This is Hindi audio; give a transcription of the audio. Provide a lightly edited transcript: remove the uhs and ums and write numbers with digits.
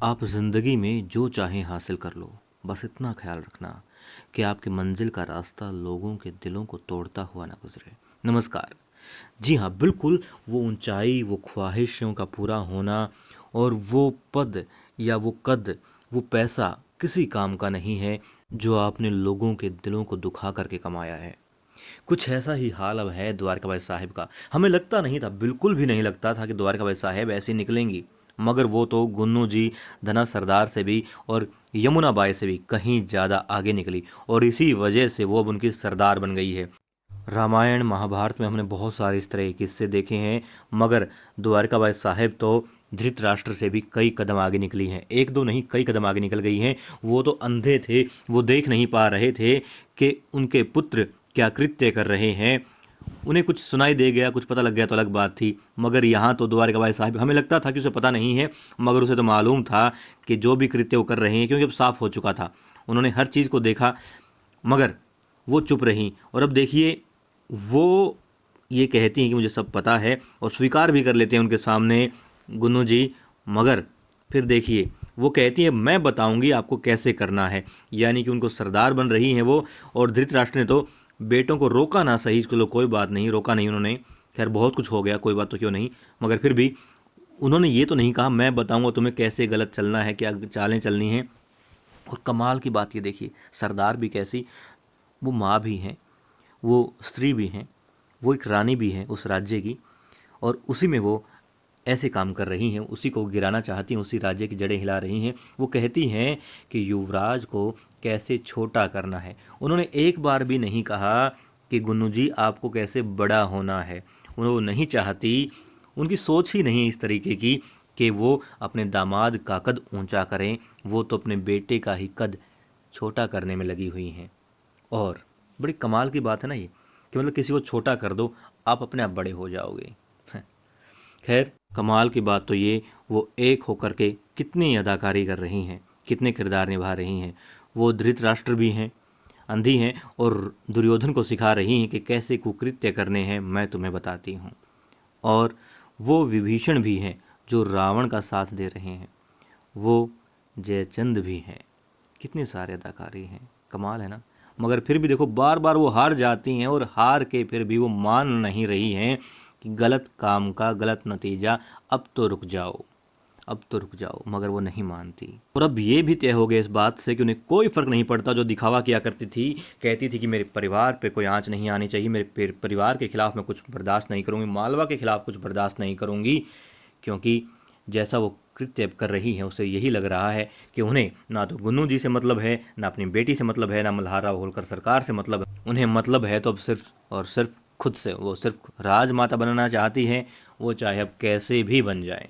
आप ज़िंदगी में जो चाहें हासिल कर लो, बस इतना ख्याल रखना कि आपकी मंजिल का रास्ता लोगों के दिलों को तोड़ता हुआ ना गुजरे। नमस्कार। जी हाँ, बिल्कुल वो ऊंचाई, वो ख्वाहिशों का पूरा होना और वो पद या वो कद, वो पैसा किसी काम का नहीं है जो आपने लोगों के दिलों को दुखा करके कमाया है। कुछ ऐसा ही हाल अब है द्वारकाबाई साहिब का। हमें लगता नहीं था, बिल्कुल भी नहीं लगता था कि द्वारकाबाई साहिब ऐसी निकलेंगी, मगर वो तो गुन्नू जी, धना सरदार से भी और यमुना बाई से भी कहीं ज़्यादा आगे निकली और इसी वजह से वो अब उनकी सरदार बन गई है। रामायण महाभारत में हमने बहुत सारे इस तरह के किस्से देखे हैं, मगर द्वारकाबाई साहिब तो धृतराष्ट्र से भी कई कदम आगे निकली हैं। एक दो नहीं, कई कदम आगे निकल गई हैं। वो तो अंधे थे, वो देख नहीं पा रहे थे कि उनके पुत्र क्या कृत्य कर रहे हैं। उन्हें कुछ सुनाई दे गया, कुछ पता लग गया तो अलग बात थी, मगर यहाँ तो द्वारकाबाई साहिब, हमें लगता था कि उसे पता नहीं है, मगर उसे तो मालूम था कि जो भी कृत्य वो कर रहे हैं, क्योंकि अब साफ हो चुका था। उन्होंने हर चीज़ को देखा, मगर वो चुप रहीं। और अब देखिए, वो ये कहती हैं कि मुझे सब पता है और स्वीकार भी कर लेते हैं उनके सामने गुन्नू जी, मगर फिर देखिए वो कहती हैं मैं बताऊंगी आपको कैसे करना है। यानी कि उनको सरदार बन रही हैं वो। और धृतराष्ट्र ने तो बेटों को रोका ना सही, चलो कोई बात नहीं, रोका नहीं उन्होंने, खैर बहुत कुछ हो गया, कोई बात तो क्यों नहीं, मगर फिर भी उन्होंने ये तो नहीं कहा मैं बताऊंगा तुम्हें कैसे गलत चलना है, क्या चालें चलनी हैं। और कमाल की बात ये देखिए, सरदार भी कैसी, वो माँ भी हैं, वो स्त्री भी हैं, वो एक रानी भी हैं उस राज्य की, और उसी में वो ऐसे काम कर रही हैं, उसी को गिराना चाहती हैं, उसी राज्य की जड़ें हिला रही हैं। वो कहती हैं कि युवराज को कैसे छोटा करना है। उन्होंने एक बार भी नहीं कहा कि गुन्नू जी आपको कैसे बड़ा होना है। वो नहीं चाहती, उनकी सोच ही नहीं इस तरीके की कि वो अपने दामाद का कद ऊंचा करें। वो तो अपने बेटे का ही कद छोटा करने में लगी हुई हैं। और बड़ी कमाल की बात है ना ये, कि मतलब किसी को छोटा कर दो, आप अपने आप बड़े हो जाओगे। खैर, कमाल की बात तो ये, वो एक होकर के कितनी अदाकारी कर रही हैं, कितने किरदार निभा रही हैं। वो धृतराष्ट्र भी हैं, अंधी हैं, और दुर्योधन को सिखा रही हैं कि कैसे कुकृत्य करने हैं, मैं तुम्हें बताती हूँ। और वो विभीषण भी हैं जो रावण का साथ दे रहे हैं, वो जयचंद भी हैं। कितने सारे अदाकारी हैं, कमाल है ना। मगर फिर भी देखो, बार बार वो हार जाती हैं, और हार के फिर भी वो मान नहीं रही हैं कि गलत काम का गलत नतीजा, अब तो रुक जाओ, अब तो रुक जाओ, मगर वो नहीं मानती। और अब ये भी तय हो गया इस बात से कि उन्हें कोई फ़र्क नहीं पड़ता। जो दिखावा किया करती थी, कहती थी कि मेरे परिवार पे कोई आंच नहीं आनी चाहिए, मेरे परिवार के खिलाफ मैं कुछ बर्दाश्त नहीं करूँगी, मालवा के खिलाफ कुछ बर्दाश्त नहीं करूँगी, क्योंकि जैसा वो कृत्य कर रही हैं उसे यही लग रहा है कि उन्हें ना तो गुन्नू जी से मतलब है, ना अपनी बेटी से मतलब है, ना मल्हारा होलकर सरकार से मतलब है। उन्हें मतलब है तो अब सिर्फ और सिर्फ खुद से। वो सिर्फ राजमाता बनना चाहती हैं, वो चाहे अब कैसे भी बन जाए।